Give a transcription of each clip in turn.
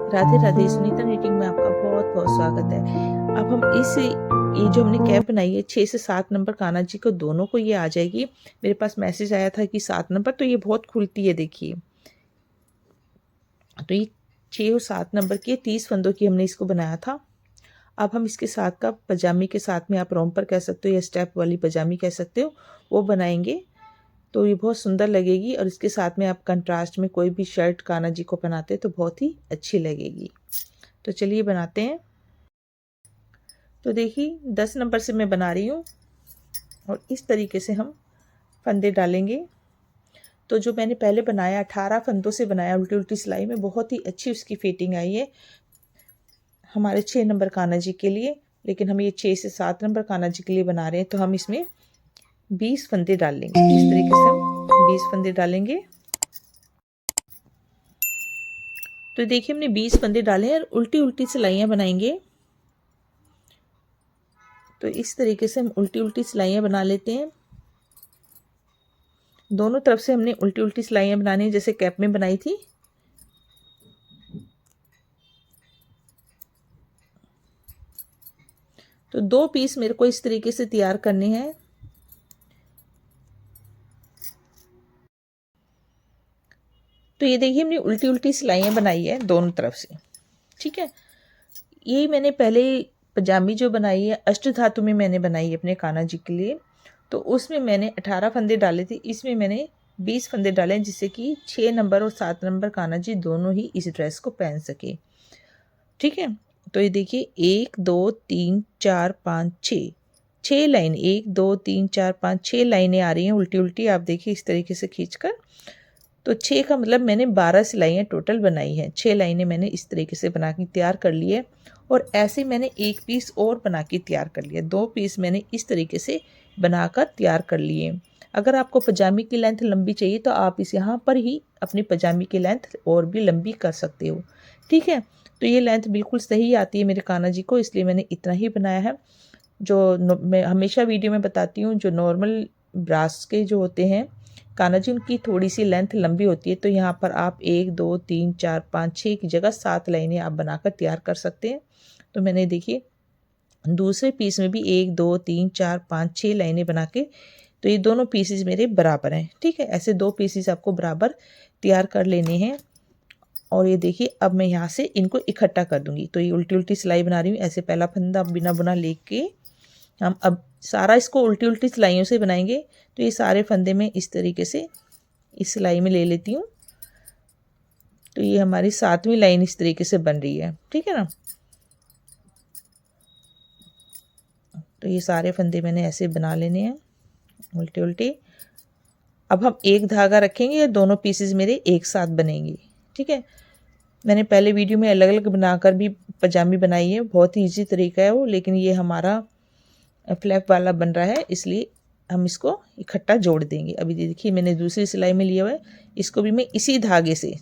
Radhe Radhe. Sunita knitting में आपका बहुत बहुत स्वागत है। अब हम ये जो हमने कैप बनाई है 6 से 7 नंबर कान्हा जी को दोनों को ये आ जाएगी। मेरे पास मैसेज आया था कि 7 नंबर, तो ये बहुत खुलती है, देखिए। तो ये 6 और 7 नंबर की 30 फंदों की हमने इसको बनाया था। अब हम इसके साथ का पजामी के साथ में आप रोम्पर कह सकते हो या स्टेप वाली पजामी कह सकते हो, वो बनाएंगे। तो ये बहुत सुंदर लगेगी और इसके साथ में आप कंट्रास्ट में कोई भी शर्ट कान्हा जी को पहनाते तो बहुत ही अच्छी लगेगी। तो चलिए बनाते हैं। तो देखिए 10 नंबर से मैं बना रही हूँ और इस तरीके से हम फंदे डालेंगे। तो जो मैंने पहले बनाया 18 फंदों से बनाया उल्टी उल्टी सिलाई में, बहुत ही अच्छी उसकी फिटिंग आई है हमारे 6 नंबर कान्हा जी के लिए। लेकिन हम ये 6 से 7 नंबर कान्हा जी के लिए बना रहे हैं, तो हम इसमें 20 फंदे डाल लेंगे। इस तरीके से हम 20 फंदे डालेंगे। तो देखिए हमने 20 फंदे डाले और उल्टी उल्टी सिलाइयाँ बनाएंगे। तो इस तरीके से हम उल्टी उल्टी सिलाइयाँ बना लेते हैं। दोनों तरफ से हमने उल्टी उल्टी सिलाइयाँ बनानी है, जैसे कैप में बनाई थी। तो 2 पीस मेरे को इस तरीके से तैयार करने हैं। तो ये देखिए हमने उल्टी उल्टी सिलाइयाँ बनाई है दोनों तरफ से, ठीक है। यही मैंने पहले पजामी जो बनाई है अष्ट धातु में मैंने बनाई है अपने कान्हा जी के लिए। तो उसमें मैंने 18 फंदे डाले थे, इसमें मैंने 20 फंदे डाले हैं, जिससे कि 6 नंबर और 7 नंबर कान्हा जी दोनों ही इस ड्रेस को पहन सके, ठीक है। तो ये देखिए 1 2 3 4 5 6 लाइन, 1 2 3 4 5 6 लाइनें आ रही हैं उल्टी उल्टी। आप देखिए इस तरीके से खींचकर। तो 6 का मतलब मैंने 12 सिलाइयाँ टोटल बनाई हैं। 6 लाइनें मैंने इस तरीके से बना के तैयार कर ली है। और ऐसे मैंने एक पीस और बना के तैयार कर लिया। 2 पीस मैंने इस तरीके से बनाकर तैयार कर लिए। अगर आपको पजामी की लेंथ लंबी चाहिए तो आप इस यहाँ पर ही अपनी पजामी की लेंथ और भी लंबी कर सकते हो, ठीक है। तो ये लेंथ बिल्कुल सही आती है मेरे कान्हा जी को, इसलिए मैंने इतना ही बनाया है। मैं हमेशा वीडियो में बताती हूँ, जो नॉर्मल ब्रास के जो होते हैं कान्हा जी, उनकी थोड़ी सी लेंथ लंबी होती है। तो यहाँ पर आप 1 2 3 4 5 6 की जगह 7 लाइनें आप बनाकर तैयार कर सकते हैं। तो मैंने देखिए दूसरे पीस में भी 1 2 3 4 5 6 लाइनें बना के, तो ये दोनों पीसेस मेरे बराबर हैं, ठीक है। ऐसे 2 पीसेस आपको बराबर तैयार कर लेने हैं। और ये देखिए अब मैं यहाँ से इनको इकट्ठा कर दूंगी। तो ये उल्टी उल्टी सिलाई बना रही हूँ। ऐसे पहला फंदा बिना बुना लेके हम अब सारा इसको उल्टी उल्टी सिलाइयों से बनाएंगे। तो ये सारे फंदे में इस तरीके से इस सिलाई में ले लेती हूँ। तो ये हमारी 7वीं लाइन इस तरीके से बन रही है, ठीक है ना। तो ये सारे फंदे मैंने ऐसे बना लेने हैं उल्टे उल्टे। अब हम एक धागा रखेंगे, ये दोनों पीसेस मेरे एक साथ बनेंगे, ठीक है। मैंने पहले वीडियो में अलग अलग बनाकर भी पजामी बनाई है, बहुत ही ईजी तरीका है वो। लेकिन ये हमारा फ्लैप वाला बन रहा है, इसलिए हम इसको इकट्ठा जोड़ देंगे। अभी देखिए मैंने दूसरी सिलाई में लिया हुआ है, इसको भी मैं इसी धागे से,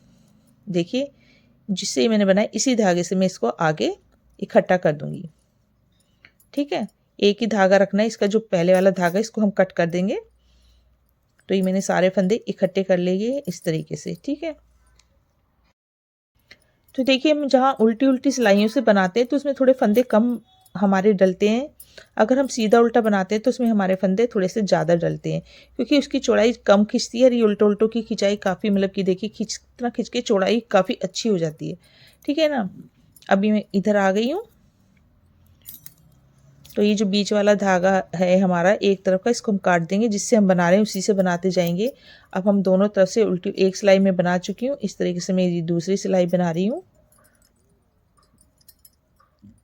देखिए जिससे मैंने बनाया इसी धागे से मैं इसको आगे इकट्ठा कर दूंगी, ठीक है। एक ही धागा रखना है, इसका जो पहले वाला धागा इसको हम कट कर देंगे। तो ये मैंने सारे फंदे इकट्ठे कर लिए इस तरीके से, ठीक है। तो देखिए हम जहाँ उल्टी उल्टी सिलाइयों से बनाते हैं तो उसमें थोड़े फंदे कम हमारे डलते हैं। अगर हम सीधा उल्टा बनाते हैं तो उसमें हमारे फंदे थोड़े से ज़्यादा डलते हैं, क्योंकि उसकी चौड़ाई कम खिंचती है। और ये उल्टो उल्टों की खिंचाई काफ़ी, मतलब कि देखिए इतना खिंच के चौड़ाई काफ़ी अच्छी हो जाती है, ठीक है ना। अभी मैं इधर आ गई हूँ। तो ये जो बीच वाला धागा है हमारा एक तरफ का, इसको हम काट देंगे। जिससे हम बना रहे हैं उसी से बनाते जाएंगे। अब हम दोनों तरफ से उल्टी एक सिलाई में बना चुकी हूँ। इस तरीके से मैं ये दूसरी सिलाई बना रही हूँ।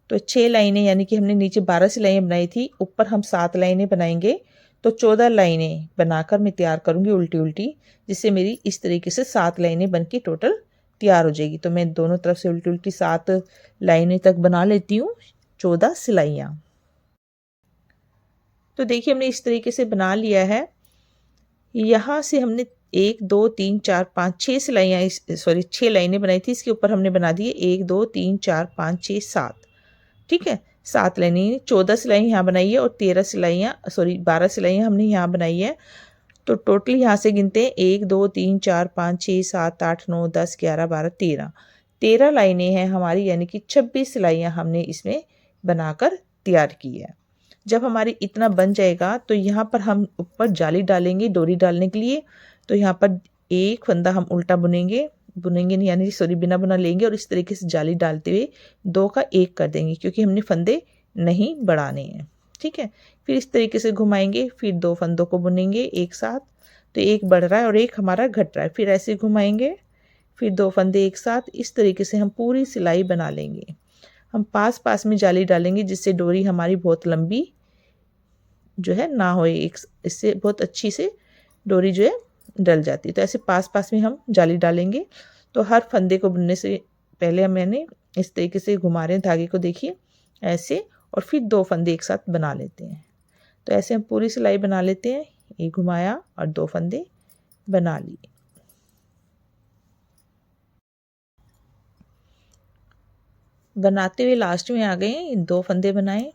तो 6 लाइनें, यानी कि हमने नीचे 12 सिलाइयाँ बनाई थी, ऊपर हम 7 लाइनें बनाएंगे। तो 14 लाइनें बनाकर मैं तैयार करूँगी उल्टी उल्टी, जिससे मेरी इस तरीके से 7 लाइनें बन के टोटल तैयार हो जाएगी। तो मैं दोनों तरफ से उल्टी उल्टी 7 लाइनें तक बना लेती हूँ, 14 सिलाइयाँ। तो देखिए हमने इस तरीके से बना लिया है। यहाँ से हमने 1 2 3 4 5 6 सिलाइयाँ, 6 लाइनें बनाई थी। इसके ऊपर हमने बना दिए 1 2 3 4 5 6 7, ठीक है। 7 लाइनें, 14 सिलाई यहाँ बनाई है और 12 सिलाइयाँ हमने यहाँ बनाई है। तो टोटल यहाँ से गिनते हैं 1 2 3 4 5 6 7 8 9 10 11 12 13 13 लाइनें हैं हमारी, यानी कि 26 सिलाइयाँ हमने इसमें बनाकर तैयार की है। जब हमारी इतना बन जाएगा तो यहाँ पर हम ऊपर जाली डालेंगे डोरी डालने के लिए। तो यहाँ पर एक फंदा हम उल्टा बुनेंगे नहीं, यानी सॉरी बिना बुना लेंगे और इस तरीके से जाली डालते हुए 2 का 1 कर देंगे, क्योंकि हमने फंदे नहीं बढ़ाने हैं। ठीक है, फिर इस तरीके से घुमाएंगे, फिर 2 फंदों को बुनेंगे एक साथ, तो एक बढ़ रहा है और एक हमारा घट रहा है। फिर ऐसे घुमाएंगे, फिर 2 फंदे एक साथ, इस तरीके से हम पूरी सिलाई बना लेंगे। हम पास पास में जाली डालेंगे जिससे डोरी हमारी बहुत लंबी जो है ना हो, एक इससे बहुत अच्छी से डोरी जो है डल जाती है। तो ऐसे पास पास में हम जाली डालेंगे। तो हर फंदे को बुनने से पहले मैंने इस तरीके से घुमा रहे हैं धागे को, देखिए ऐसे, और फिर 2 फंदे एक साथ बना लेते हैं। तो ऐसे हम पूरी सिलाई बना लेते हैं। एक घुमाया और 2 फंदे बना लिए। बनाते हुए लास्ट में आ गए हैं, 2 फंदे बनाए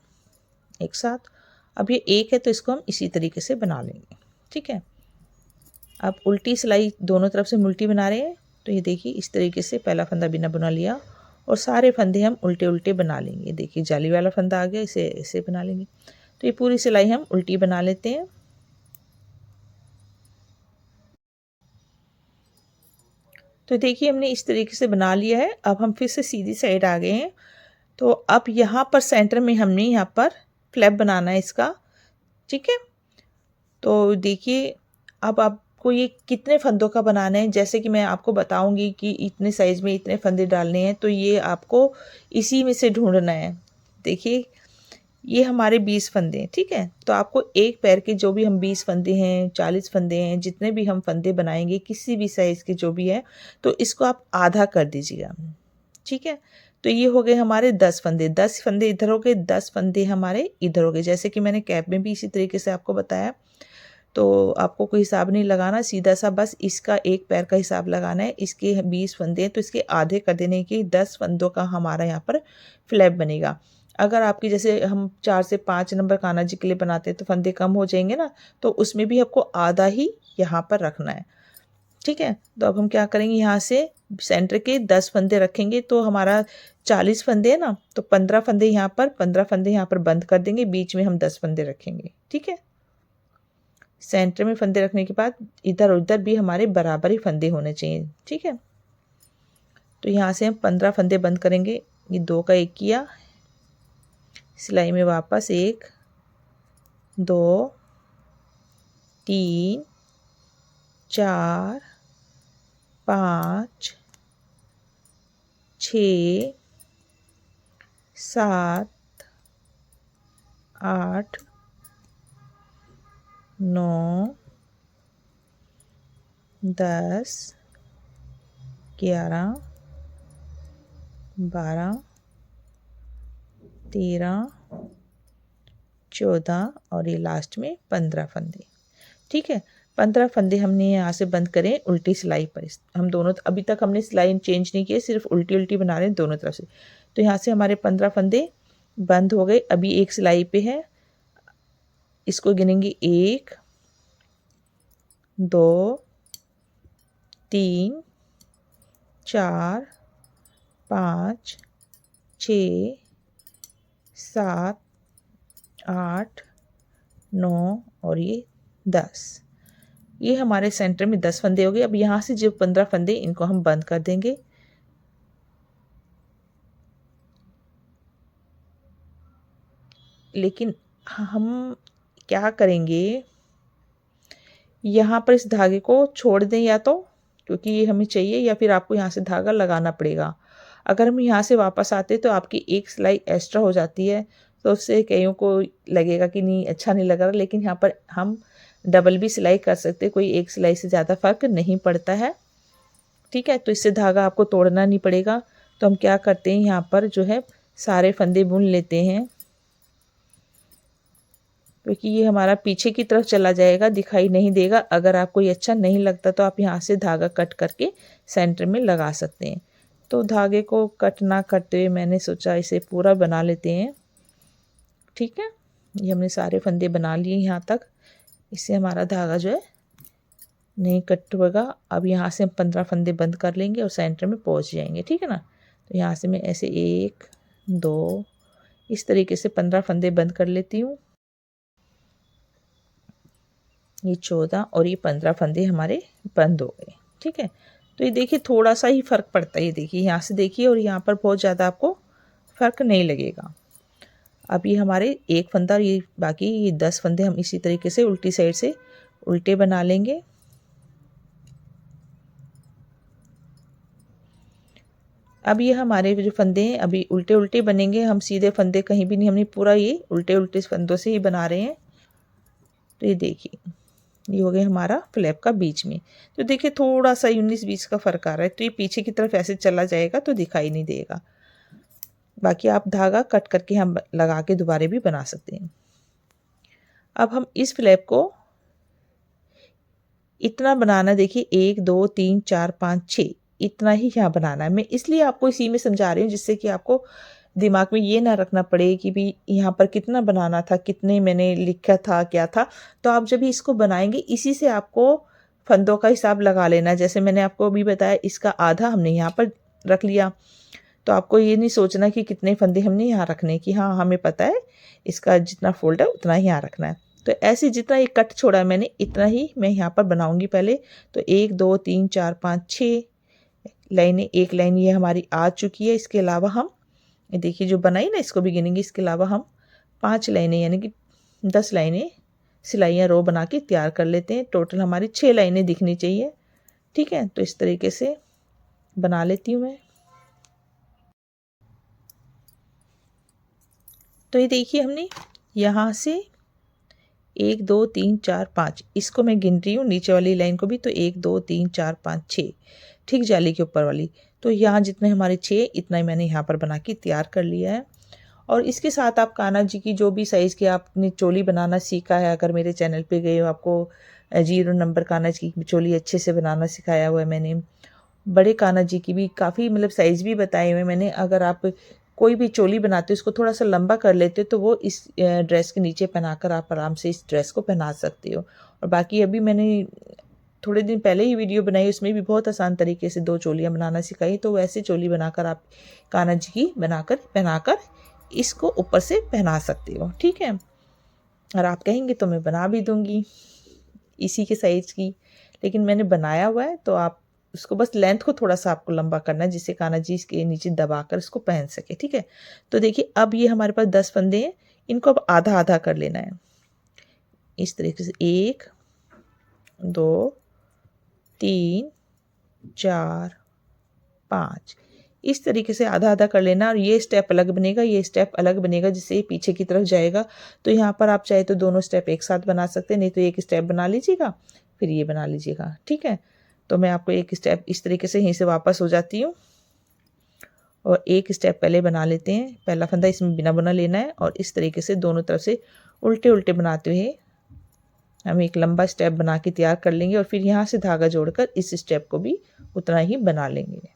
एक साथ। अब ये एक है तो इसको हम इसी तरीके से बना लेंगे। ठीक है, अब उल्टी सिलाई दोनों तरफ से उल्टी बना रहे हैं। तो ये देखिए इस तरीके से पहला फंदा बिना बुना लिया और सारे फंदे हम उल्टे उल्टे बना लेंगे। देखिए जाली वाला फंदा आ गया, इसे ऐसे बना लेंगे। तो ये पूरी सिलाई हम उल्टी बना लेते हैं। तो देखिए हमने इस तरीके से बना लिया है। अब हम फिर से सीधी साइड आ गए हैं। तो अब यहाँ पर सेंटर में हमने यहाँ पर फ्लैप बनाना है इसका। ठीक है, तो देखिए अब आपको ये कितने फंदों का बनाना है, जैसे कि मैं आपको बताऊंगी कि इतने साइज़ में इतने फंदे डालने हैं, तो ये आपको इसी में से ढूंढना है। देखिए ये हमारे 20 फंदे हैं। ठीक है, तो आपको एक पैर के जो भी हम 20 फंदे हैं, 40 फंदे हैं, जितने भी हम फंदे बनाएंगे किसी भी साइज़ के जो भी है, तो इसको आप आधा कर दीजिएगा। ठीक है, तो ये हो गए हमारे 10 फंदे। 10 फंदे इधर हो गए, 10 फंदे हमारे इधर हो गए। जैसे कि मैंने कैप में भी इसी तरीके से आपको बताया। तो आपको कोई हिसाब नहीं लगाना, सीधा सा बस इसका एक पैर का हिसाब लगाना है। इसके 20 फंदे हैं तो इसके आधे कर देने के 10 फंदों का हमारा यहाँ पर फ्लैप बनेगा। अगर आपकी जैसे हम 4 से 5 नंबर कान्हा जी के लिए बनाते हैं तो फंदे कम हो जाएंगे ना, तो उसमें भी आपको आधा ही यहाँ पर रखना है। ठीक है, तो अब हम क्या करेंगे, यहाँ से सेंटर के 10 फंदे रखेंगे तो हमारा 40 फंदे है ना, तो 15 फंदे यहाँ पर, 15 फंदे यहाँ पर बंद कर देंगे, बीच में हम 10 फंदे रखेंगे। ठीक है, सेंटर में फंदे रखने के बाद इधर उधर भी हमारे बराबर ही फंदे होने चाहिए। ठीक है, तो यहाँ से हम 15 फंदे बंद करेंगे। ये 2 का 1 किया, सिलाई में वापस 1 2 3 4 5 6 7 8 9 10 11 12 13 14 और ये लास्ट में 15 फंदे। ठीक है, 15 फंदे हमने यहाँ से बंद करें उल्टी सिलाई पर। हम दोनों अभी तक हमने सिलाई चेंज नहीं की, सिर्फ उल्टी उल्टी बना रहे हैं दोनों तरफ से। तो यहाँ से हमारे 15 फंदे बंद हो गए। अभी एक सिलाई पे है, इसको गिनेंगे 1 2 3 4 5 6 7 8 9 और ये 10। ये हमारे सेंटर में 10 फंदे हो गए। अब यहाँ से जो 15 फंदे इनको हम बंद कर देंगे। लेकिन हम क्या करेंगे, यहाँ पर इस धागे को छोड़ दें या तो, क्योंकि ये हमें चाहिए, या फिर आपको यहाँ से धागा लगाना पड़ेगा। अगर हम यहाँ से वापस आते तो आपकी एक सिलाई एक्स्ट्रा हो जाती है, तो उससे कईयों को लगेगा कि नहीं अच्छा नहीं लग रहा। लेकिन यहाँ पर हम डबल भी सिलाई कर सकते, कोई एक सिलाई से ज़्यादा फ़र्क नहीं पड़ता है। ठीक है, तो इससे धागा आपको तोड़ना नहीं पड़ेगा। तो हम क्या करते हैं, यहाँ पर जो है सारे फंदे बुन लेते हैं, क्योंकि ये हमारा पीछे की तरफ चला जाएगा, दिखाई नहीं देगा। अगर आपको ये अच्छा नहीं लगता तो आप यहाँ से धागा कट करके सेंटर में लगा सकते हैं। तो धागे को कट ना करते हुए मैंने सोचा इसे पूरा बना लेते हैं। ठीक है, ये हमने सारे फंदे बना लिए यहाँ तक। इससे हमारा धागा जो है नहीं कट होगा। अब यहाँ से हम 15 फंदे बंद कर लेंगे और सेंटर में पहुँच जाएंगे। ठीक है ना, तो यहाँ से मैं ऐसे 1 2 इस तरीके से 15 फंदे बंद कर लेती हूँ। ये 14 और ये 15 फंदे हमारे बंद हो गए। ठीक है, तो ये देखिए थोड़ा सा ही फ़र्क पड़ता है। ये देखिए यहाँ से देखिए और यहाँ पर बहुत ज़्यादा आपको फ़र्क नहीं लगेगा। अब ये हमारे एक फंदा और ये बाकी ये 10 फंदे हम इसी तरीके से उल्टी साइड से उल्टे बना लेंगे। अब ये हमारे जो फंदे हैं अभी उल्टे उल्टे बनेंगे, हम सीधे फंदे कहीं भी नहीं, हमने पूरा ये उल्टे उल्टे फंदों से ही बना रहे हैं। तो ये देखिए ये हो गया हमारा फ्लैप का बीच में। तो देखिए थोड़ा सा 19-20 का फ़र्क आ रहा है, तो ये पीछे की तरफ ऐसे चला जाएगा तो दिखाई नहीं देगा। बाकी आप धागा कट करके हम लगा के दोबारा भी बना सकते हैं। अब हम इस फ्लैप को इतना बनाना, देखिए 1 2 3 4 5 6 इतना ही यहाँ बनाना है। मैं इसलिए आपको इसी में समझा रही हूँ जिससे कि आपको दिमाग में ये ना रखना पड़े कि भी यहाँ पर कितना बनाना था, कितने मैंने लिखा था, क्या था। तो आप जब भी इसको बनाएंगे इसी से आपको फंदों का हिसाब लगा लेना। जैसे मैंने आपको अभी बताया इसका आधा हमने यहाँ पर रख लिया, तो आपको ये नहीं सोचना कि कितने फंदे हमने यहाँ रखने की, हाँ हमें पता है इसका जितना फोल्ड है उतना ही यहाँ रखना है। तो ऐसे जितना ये कट छोड़ा है मैंने इतना ही मैं यहाँ पर बनाऊंगी पहले। तो 1 2 3 4 5 6 लाइनें, एक लाइन ये हमारी आ चुकी है। इसके अलावा हम ये देखिए जो बनाई ना इसको भी गिनेंगे। इसके अलावा हम 5 लाइनें यानी कि 10 लाइनें सिलाइयाँ रो बना के तैयार कर लेते हैं। टोटल हमारी 6 लाइनें दिखनी चाहिए। ठीक है, तो इस तरीके से बना लेती हूँ मैं। तो ये देखिए हमने यहाँ से 1 2 3 4 5 इसको मैं गिन रही हूँ नीचे वाली लाइन को भी। तो 1 2 3 4 5 6 ठीक जाली के ऊपर वाली। तो यहाँ जितने हमारे 6 इतना ही मैंने यहाँ पर बना के तैयार कर लिया है। और इसके साथ आप कान्हा जी की जो भी साइज़ की आपने चोली बनाना सीखा है, अगर मेरे चैनल पे गए हो आपको 0 नंबर कान्हा जी की चोली अच्छे से बनाना सिखाया हुआ है मैंने। बड़े कान्हा जी की भी काफ़ी मतलब साइज़ भी बताए हुए मैंने। अगर आप कोई भी चोली बनाते हो इसको थोड़ा सा लंबा कर लेते हो तो वो इस ड्रेस के नीचे पहनाकर आप आराम से इस ड्रेस को पहना सकते हो। और बाकी अभी मैंने थोड़े दिन पहले ही वीडियो बनाई, उसमें भी बहुत आसान तरीके से 2 चोलियाँ बनाना सिखाई। तो वैसे चोली बनाकर आप कान्हा जी की बनाकर पहनाकर इसको ऊपर से पहना सकते हो। ठीक है, और आप कहेंगे तो मैं बना भी दूंगी इसी के साइज़ की, लेकिन मैंने बनाया हुआ है। तो आप उसको बस लेंथ को थोड़ा सा आपको लंबा करना है जिससे कान्हा जी इसके नीचे दबाकर इसको पहन सके। ठीक है, तो देखिए अब ये हमारे पास 10 फंदे हैं, इनको अब आधा आधा कर लेना है। इस तरीके से 1 2 3 4 5 इस तरीके से आधा आधा कर लेना। और ये स्टेप अलग बनेगा, ये स्टेप अलग बनेगा, जिससे पीछे की तरफ जाएगा। तो यहाँ पर आप चाहे तो दोनों स्टेप एक साथ बना सकते हैं, नहीं तो एक स्टेप बना लीजिएगा फिर ये बना लीजिएगा। ठीक है, तो मैं आपको एक स्टेप इस तरीके से यहीं से वापस हो जाती हूँ और एक स्टेप पहले बना लेते हैं। पहला फंदा इसमें बिना बुना लेना है और इस तरीके से दोनों तरफ से उल्टे उल्टे बनाते हुए हम एक लंबा स्टेप बना के तैयार कर लेंगे। और फिर यहाँ से धागा जोड़कर इस स्टेप को भी उतना ही बना लेंगे।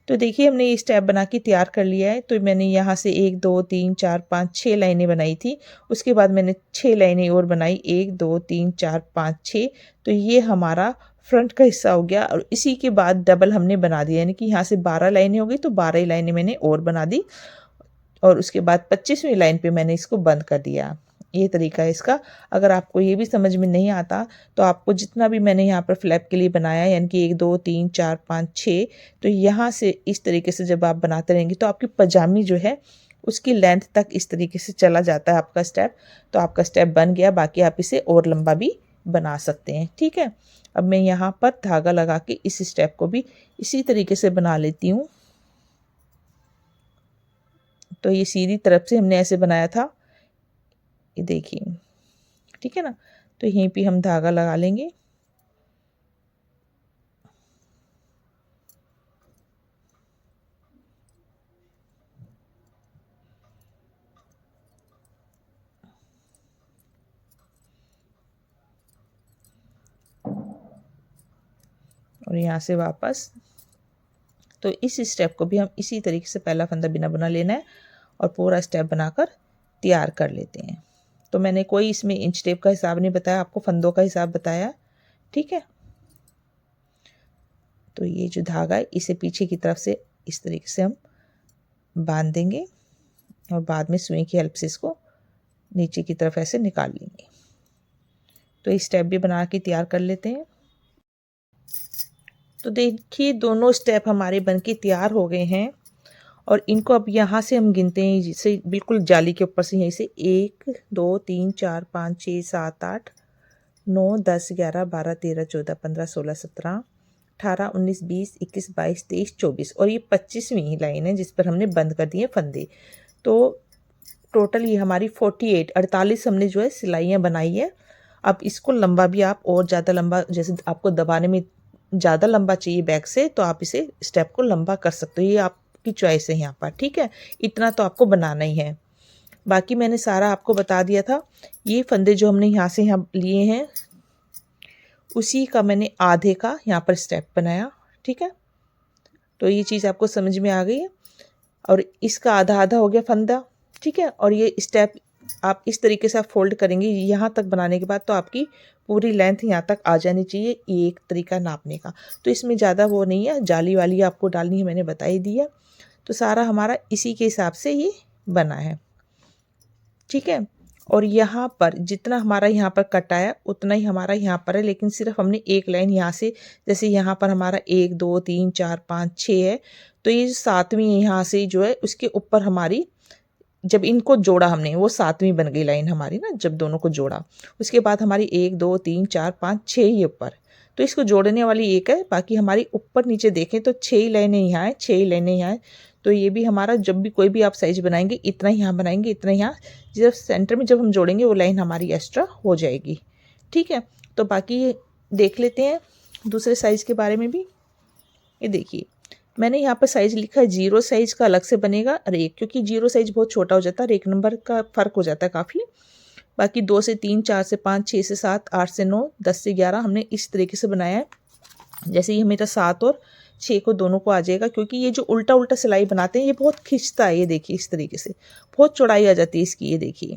तो देखिए हमने ये स्टेप बना के तैयार कर लिया है। तो मैंने यहाँ से 1 2 3 4 5 6 लाइनें बनाई थी। उसके बाद मैंने 6 लाइनें और बनाई, 1 2 3 4 5 6। तो ये हमारा फ्रंट का हिस्सा हो गया। और इसी के बाद डबल हमने बना दिया, यानी कि यहाँ से 12 लाइनें हो गई, तो 12 लाइनें मैंने और बना दी। और उसके बाद 25वीं लाइन पे मैंने इसको बंद कर दिया। ये तरीका है इसका। अगर आपको ये भी समझ में नहीं आता तो आपको जितना भी मैंने यहाँ पर फ्लैप के लिए बनाया, यानी कि 1 2 3 4 5 6, तो यहाँ से इस तरीके से जब आप बनाते रहेंगे तो आपकी पजामी जो है उसकी लेंथ तक इस तरीके से चला जाता है आपका स्टेप। तो आपका स्टेप बन गया, बाकी आप इसे और लंबा भी बना सकते हैं। ठीक है, अब मैं यहाँ पर धागा लगा के इस स्टेप को भी इसी तरीके से बना लेती हूँ। तो ये सीधी तरफ से हमने ऐसे बनाया था, ये देखिए। ठीक है ना, तो यहीं पे हम धागा लगा लेंगे। और यहाँ से वापस, तो इस स्टेप को भी हम इसी तरीके से पहला फंदा बिना बुना लेना है और पूरा स्टेप बनाकर तैयार कर लेते हैं। तो मैंने कोई इसमें इंच टेप का हिसाब नहीं बताया, आपको फंदों का हिसाब बताया। ठीक है, तो ये जो धागा है इसे पीछे की तरफ से इस तरीके से हम बांध देंगे और बाद में सुई की हेल्प से इसको नीचे की तरफ ऐसे निकाल लेंगे। तो इस स्टेप भी बना के तैयार कर लेते हैं। तो देखिए दोनों स्टेप हमारे बनके तैयार हो गए हैं और इनको अब यहाँ से हम गिनते हैं, जिससे बिल्कुल जाली के ऊपर से यहीं से 1 2 3 4 5 6 7 8 9 10 11 12 13 14 15 16 17 18 19 20 21 22 23 24 और ये 25वीं लाइन है जिस पर हमने बंद कर दिए फंदे। तो टोटल ये हमारी 48 हमने जो है सिलाइयाँ बनाई है। अब इसको लंबा भी आप और ज़्यादा लंबा, जैसे आपको दबाने में ज़्यादा लंबा चाहिए बैक से, तो आप इसे स्टेप को लंबा कर सकते हो, ये आपकी चॉइस है यहाँ पर। ठीक है, इतना तो आपको बनाना ही है। बाकी मैंने सारा आपको बता दिया था। ये फंदे जो हमने यहाँ से यहाँ लिए हैं उसी का मैंने आधे का यहाँ पर स्टेप बनाया। ठीक है, तो ये चीज़ आपको समझ में आ गई है। और इसका आधा आधा हो गया फंदा। ठीक है, और ये स्टेप आप इस तरीके से आप फोल्ड करेंगे यहाँ तक बनाने के बाद, तो आपकी पूरी लेंथ यहाँ तक आ जानी चाहिए। ये एक तरीका नापने का, तो इसमें ज़्यादा वो नहीं है, जाली वाली आपको डालनी है, मैंने बता ही दिया। तो सारा हमारा इसी के हिसाब से ये बना है। ठीक है, और यहाँ पर जितना हमारा यहाँ पर कटा है उतना ही हमारा यहाँ पर है, लेकिन सिर्फ हमने एक लाइन यहाँ से, जैसे यहाँ पर हमारा 1 2 3 4 5 6 है, तो ये 7वीं यहाँ से जो है उसके ऊपर हमारी, जब इनको जोड़ा हमने वो 7वीं बन गई लाइन हमारी ना, जब दोनों को जोड़ा उसके बाद हमारी 1 2 3 4 5 6 ही ऊपर, तो इसको जोड़ने वाली एक है, बाकी हमारी ऊपर नीचे देखें तो 6 ही लाइनें यहाँ है, 6 ही लाइनें यहाँ है। तो ये भी हमारा, जब भी कोई भी आप साइज बनाएंगे इतना ही यहाँ बनाएंगे, इतना यहाँ, जब सेंटर में जब हम जोड़ेंगे वो लाइन हमारी एक्स्ट्रा हो जाएगी। ठीक है, तो बाकी देख लेते हैं दूसरे साइज़ के बारे में भी। ये देखिए मैंने यहाँ पर साइज़ लिखा है 0 साइज़ का अलग से बनेगा और 1, क्योंकि 0 साइज़ बहुत छोटा हो जाता है, 1 नंबर का फ़र्क हो जाता है काफ़ी। बाकी 2 से 3 4 से 5 6 से 7 8 से 9 10 से 11 हमने इस तरीके से बनाया है। जैसे ये मेरा 7 और 6 को दोनों को आ जाएगा, क्योंकि ये जो उल्टा उल्टा सिलाई बनाते हैं ये बहुत खिंचता है। ये देखिए इस तरीके से बहुत चौड़ाई आ जाती है इसकी। ये देखिए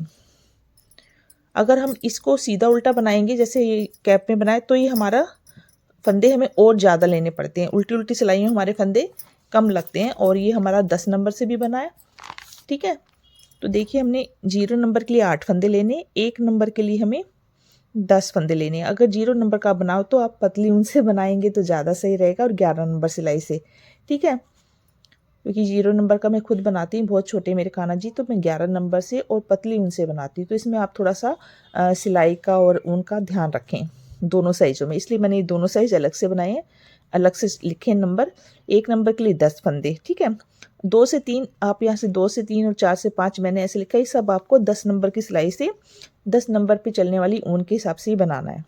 अगर हम इसको सीधा उल्टा बनाएंगे जैसे ये कैप में बनाए, तो ये हमारा फंदे हमें और ज़्यादा लेने पड़ते हैं। उल्टी उल्टी सिलाई में हमारे फंदे कम लगते हैं। और ये हमारा 10 नंबर से भी बना है। ठीक है, तो देखिए हमने 0 नंबर के लिए 8 फंदे लेने, 1 नंबर के लिए हमें 10 फंदे लेने हैं। अगर 0 नंबर का बनाओ तो आप पतली ऊन से बनाएंगे तो ज़्यादा सही रहेगा, और 11 नंबर सिलाई से। ठीक है, क्योंकि 0 नंबर का मैं खुद बनाती हूँ, बहुत छोटे मेरे कान्हा जी, तो मैं 11 नंबर से और पतली ऊन से बनाती हूँ। तो इसमें आप थोड़ा सा सिलाई का और ऊन का ध्यान रखें दोनों साइज़ों में, इसलिए मैंने दोनों साइज़ अलग से बनाए हैं, अलग से लिखे नंबर। 1 नंबर के लिए 10 फंदे। ठीक है, 2 से 3 आप यहाँ से 2 से 3 और 4 से 5 मैंने ऐसे लिखा है। सब आपको 10 नंबर की सिलाई से 10 नंबर पे चलने वाली ऊन के हिसाब से ही बनाना है।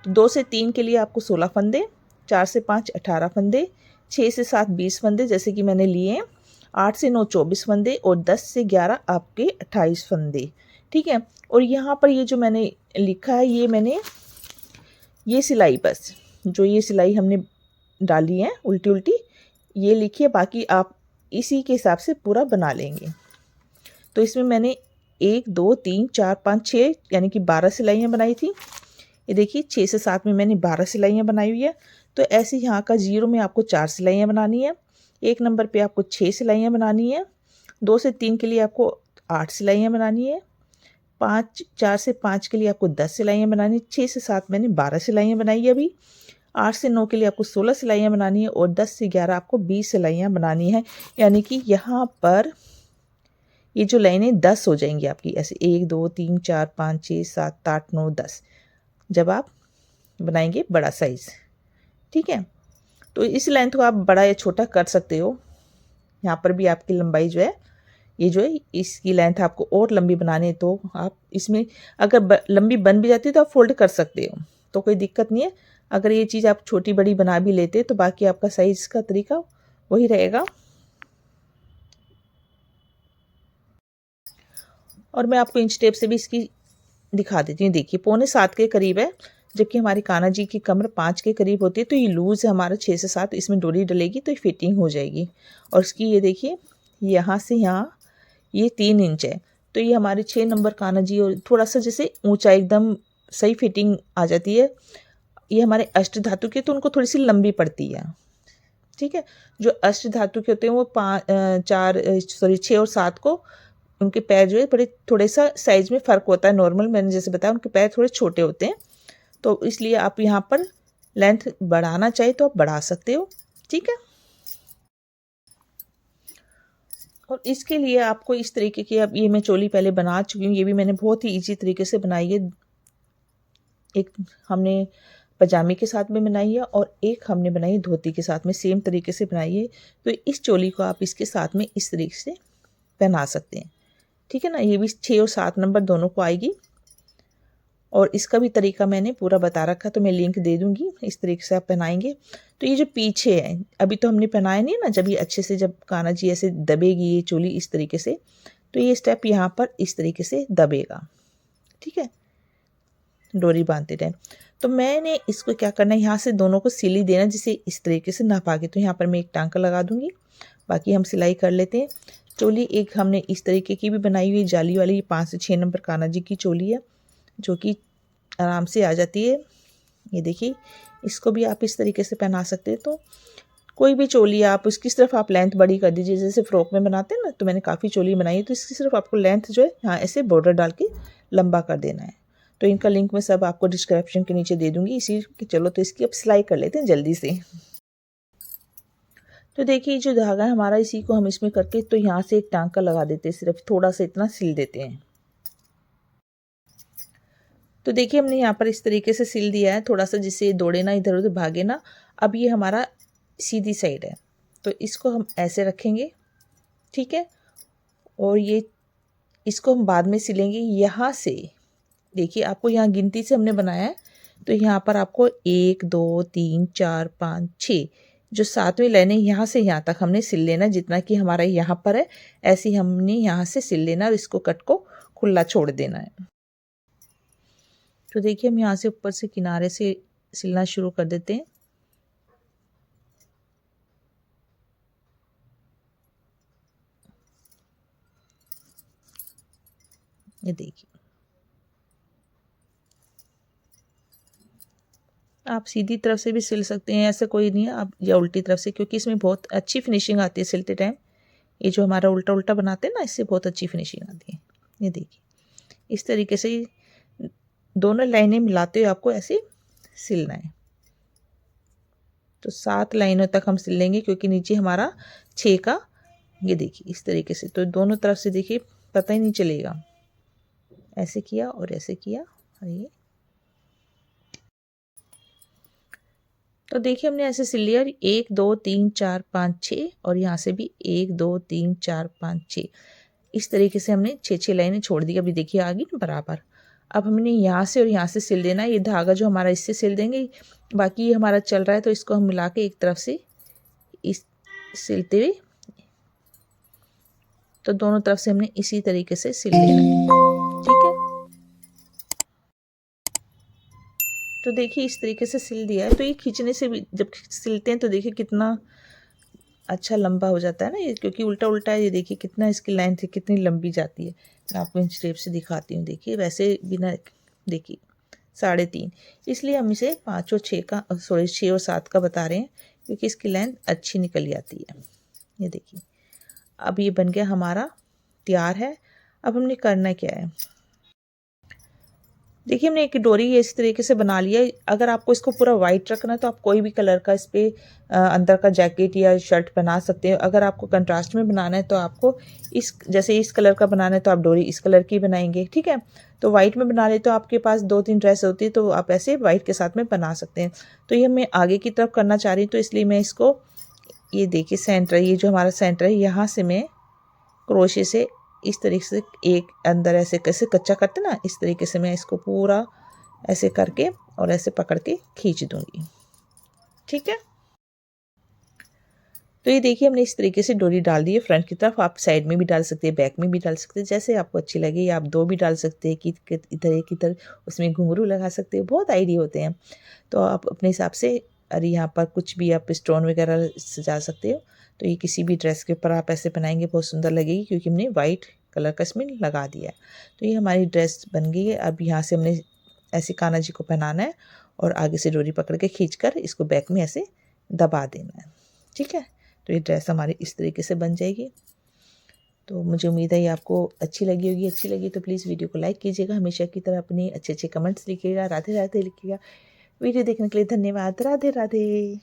तो 2 से 3 के लिए आपको 16 फंदे, 4 से 5 18 फंदे, 6 से 7 20 फंदे जैसे कि मैंने लिए हैं, 8 से 9 24 फंदे और 10 से 11 आपके 28 फंदे। ठीक है, और यहाँ पर ये जो मैंने लिखा है, ये मैंने ये सिलाई, बस जो ये सिलाई हमने डाली है उल्टी उल्टी ये लिखी है, बाकी आप इसी के हिसाब से पूरा बना लेंगे। तो इसमें मैंने 1 2 3 4 5 6 यानी कि 12 सिलाइयाँ बनाई थी। ये देखिए 6 से 7 में मैंने 12 सिलाइयाँ बनाई हुई है। तो ऐसे यहाँ का 0 में आपको 4 सिलाइयाँ बनानी है, 1 नंबर पे आपको 6 सिलाइयाँ बनानी है, 2 से 3 के लिए आपको 8 सिलाइयाँ बनानी है, 4 से 5 के लिए आपको 10 सिलाइयाँ बनानी है, 6 से 7 मैंने 12 सिलाइयाँ बनाई है अभी, 8 से 9 के लिए आपको 16 सिलाइयाँ बनानी है और 10 से 11 आपको 20 सिलाइयाँ बनानी है। यानी कि यहाँ पर ये जो लाइनें 10 हो जाएंगी आपकी, ऐसे 1 2 3 4 5 6 7 8 9 10, जब आप बनाएंगे बड़ा साइज़। ठीक है, तो इस लेंथ को आप बड़ा या छोटा कर सकते हो। यहाँ पर भी आपकी लंबाई जो है, ये जो है इसकी लेंथ आपको और लंबी बनानी है, तो आप इसमें अगर लंबी बन भी जाती है तो आप फोल्ड कर सकते हो, तो कोई दिक्कत नहीं है। अगर ये चीज़ आप छोटी बड़ी बना भी लेते तो बाकी आपका साइज़ का तरीका वही रहेगा। और मैं आपको इंच टेप से भी इसकी दिखा देती हूँ। देखिए 6.25 के करीब है, जबकि हमारी कान्हा जी की कमर 5 के करीब होती है। तो ये लूज़ है हमारा 6 से 7, इसमें डोरी डलेगी तो ये फिटिंग हो जाएगी। और इसकी ये देखिए यहाँ से यहाँ ये 3 इंच है, तो ये हमारे 6 नंबर कान्हा जी और थोड़ा सा जैसे ऊंचा एकदम सही फिटिंग आ जाती है। ये हमारे अष्ट धातु के, तो उनको थोड़ी सी लंबी पड़ती है। ठीक है। जो अष्ट धातु के होते हैं वो 6 और 7 को उनके पैर जो है बड़े थोड़े सा साइज में फ़र्क होता है। नॉर्मल मैंने जैसे बताया उनके पैर थोड़े छोटे होते हैं, तो इसलिए आप यहाँ पर लेंथ बढ़ाना चाहिए तो आप बढ़ा सकते हो। ठीक है। और इसके लिए आपको इस तरीके की, अब ये मैं चोली पहले बना चुकी हूँ, ये भी मैंने बहुत ही इजी तरीके से बनाई है। एक हमने पजामे के साथ में बनाई है और एक हमने बनाई है धोती के साथ में, सेम तरीके से बनाई है। तो इस चोली को आप इसके साथ में इस तरीके से पहना सकते हैं। ठीक है ना। ये भी 6 और 7 नंबर दोनों को आएगी और इसका भी तरीका मैंने पूरा बता रखा, तो मैं लिंक दे दूंगी। इस तरीके से आप पहनाएंगे। तो ये जो पीछे है, अभी तो हमने पहनाया नहीं ना, जब ये अच्छे से जब कान्हा जी ऐसे दबेगी ये चोली इस तरीके से, तो ये स्टेप यहाँ पर इस तरीके से दबेगा। ठीक है, डोरी बांधते टाइम। तो मैंने इसको क्या करना है, यहाँ से दोनों को सिली देना जिसे इस तरीके से नापा के। तो यहाँ पर मैं एक टांका लगा दूंगी, बाकी हम सिलाई कर लेते हैं। चोली एक हमने इस तरीके की भी बनाई हुई जाली वाली, ये 5 से 6 नंबर कान्हा जी की चोली है जो कि आराम से आ जाती है। ये देखिए, इसको भी आप इस तरीके से पहना सकते हैं। तो कोई भी चोली आप उसकी सिर्फ आप लेंथ बड़ी कर दीजिए, जैसे फ्रॉक में बनाते हैं ना, तो मैंने काफ़ी चोली बनाई है, तो इसकी सिर्फ आपको लेंथ जो है यहाँ ऐसे बॉर्डर डाल के लंबा कर देना है। तो इनका लिंक मैं सब आपको डिस्क्रिप्शन के नीचे दे दूंगी इसी की। चलो तो इसकी अब सिलाई कर लेते हैं जल्दी से। तो देखिए जो धागा है हमारा, इसी को हम इसमें करके तो यहाँ से एक टांका लगा देते हैं, सिर्फ थोड़ा सा इतना सिल देते हैं। तो देखिए हमने यहाँ पर इस तरीके से सिल दिया है, थोड़ा सा जिससे दौड़े ना, इधर उधर भागे ना। अब ये हमारा सीधी साइड है, तो इसको हम ऐसे रखेंगे। ठीक है, और ये इसको हम बाद में सिलेंगे। यहाँ से देखिए, आपको यहाँ गिनती से हमने बनाया है, तो यहाँ पर आपको 1 2 3 4 5 6 जो 7वीं लाइन है, यहाँ से यहाँ तक हमने सिल लेना, जितना कि हमारा यहाँ पर है ऐसे ही हमने यहाँ से सिल लेना और इसको कट को खुला छोड़ देना है। तो देखिए हम यहाँ से ऊपर से किनारे से सिलना शुरू कर देते हैं। ये देखिए, आप सीधी तरफ से भी सिल सकते हैं, ऐसा कोई नहीं है, आप या उल्टी तरफ से, क्योंकि इसमें बहुत अच्छी फिनिशिंग आती है सिलते टाइम। ये जो हमारा उल्टा उल्टा बनाते हैं ना, इससे बहुत अच्छी फिनिशिंग आती है। ये देखिए, इस तरीके से दोनों लाइनें मिलाते हुए आपको ऐसे सिलना है। तो 7 लाइनों तक हम सिल लेंगे, क्योंकि नीचे हमारा 6 का, ये देखिए इस तरीके से। तो दोनों तरफ से देखिए, पता ही नहीं चलेगा, ऐसे किया और ऐसे किया। और ये तो देखिए हमने ऐसे सिल लिया, 1 2 3 4 5 6 और यहाँ से भी 1 2 3 4 5 6, इस तरीके से हमने 6 लाइनें छोड़ दी। अभी देखिए आ गई ना बराबर। अब हमने यहाँ से और यहाँ से सिल देना है। ये धागा जो हमारा इससे सिल देंगे, बाकी ये हमारा चल रहा है, तो इसको हम मिला के एक तरफ से इस सिलते हुए, तो दोनों तरफ से हमने इसी तरीके से सिल लेना है। ठीक है, तो देखिए इस तरीके से सिल दिया है। तो ये खींचने से भी जब सिलते हैं तो देखिए कितना अच्छा लंबा हो जाता है ना ये, क्योंकि उल्टा उल्टा है। ये देखिए कितना इसकी लेंथ कितनी लंबी जाती है। मैं आपको इन स्टेप से दिखाती हूँ। देखिए वैसे बिना, देखिए 3.5, इसलिए हम इसे 5 और 6 का, सॉरी 6 और 7 का बता रहे हैं, क्योंकि इसकी लेंथ अच्छी निकल जाती है। ये देखिए, अब ये बन गया हमारा तैयार है। अब हमने करना क्या है, देखिए हमने एक डोरी इस तरीके से बना लिया है। अगर आपको इसको पूरा वाइट रखना है तो आप कोई भी कलर का इस पर अंदर का जैकेट या शर्ट बना सकते हैं। अगर आपको कंट्रास्ट में बनाना है तो आपको जैसे इस कलर का बनाना है तो आप डोरी इस कलर की बनाएंगे। ठीक है, तो वाइट में बना ले तो आपके पास 2-3 ड्रेस होती है, तो आप ऐसे वाइट के साथ में बना सकते हैं। तो ये मैं आगे की तरफ करना चाह रही हूँ, तो इसलिए मैं इसको, ये देखिए सेंटर, ये जो हमारा सेंटर है, यहाँ से मैं क्रोशे से इस तरीके से एक अंदर ऐसे कैसे कच्चा करते ना, इस तरीके से मैं इसको पूरा ऐसे करके और ऐसे पकड़ के खींच दूंगी। ठीक है, तो ये देखिए हमने इस तरीके से डोरी डाल दी है फ्रंट की तरफ। आप साइड में भी डाल सकते हैं, बैक में भी डाल सकते हैं, जैसे आपको अच्छी लगे। या आप 2 भी डाल सकते हैं कि इधर एक इधर, उसमें घुंघरू लगा सकते हैं, बहुत आइडिया होते हैं। तो आप अपने हिसाब से, अरे यहाँ पर कुछ भी आप स्टोन वगैरह सजा सकते हो। तो ये किसी भी ड्रेस के ऊपर आप ऐसे बनाएंगे, बहुत सुंदर लगेगी, क्योंकि हमने वाइट कलर का इसमें लगा दिया है। तो ये हमारी ड्रेस बन गई है। अब यहाँ से हमने ऐसे कान्हा जी को पहनाना है और आगे से डोरी पकड़ के खींच कर इसको बैक में ऐसे दबा देना है। ठीक है। तो ये ड्रेस हमारी इस तरीके से बन जाएगी। तो मुझे उम्मीद है ये आपको अच्छी लगी होगी। अच्छी लगी तो प्लीज़ वीडियो को लाइक कीजिएगा, हमेशा की तरह अपने अच्छे अच्छे कमेंट्स लिखिएगा, राधे राधे लिखिएगा। वीडियो देखने के लिए धन्यवाद। राधे राधे।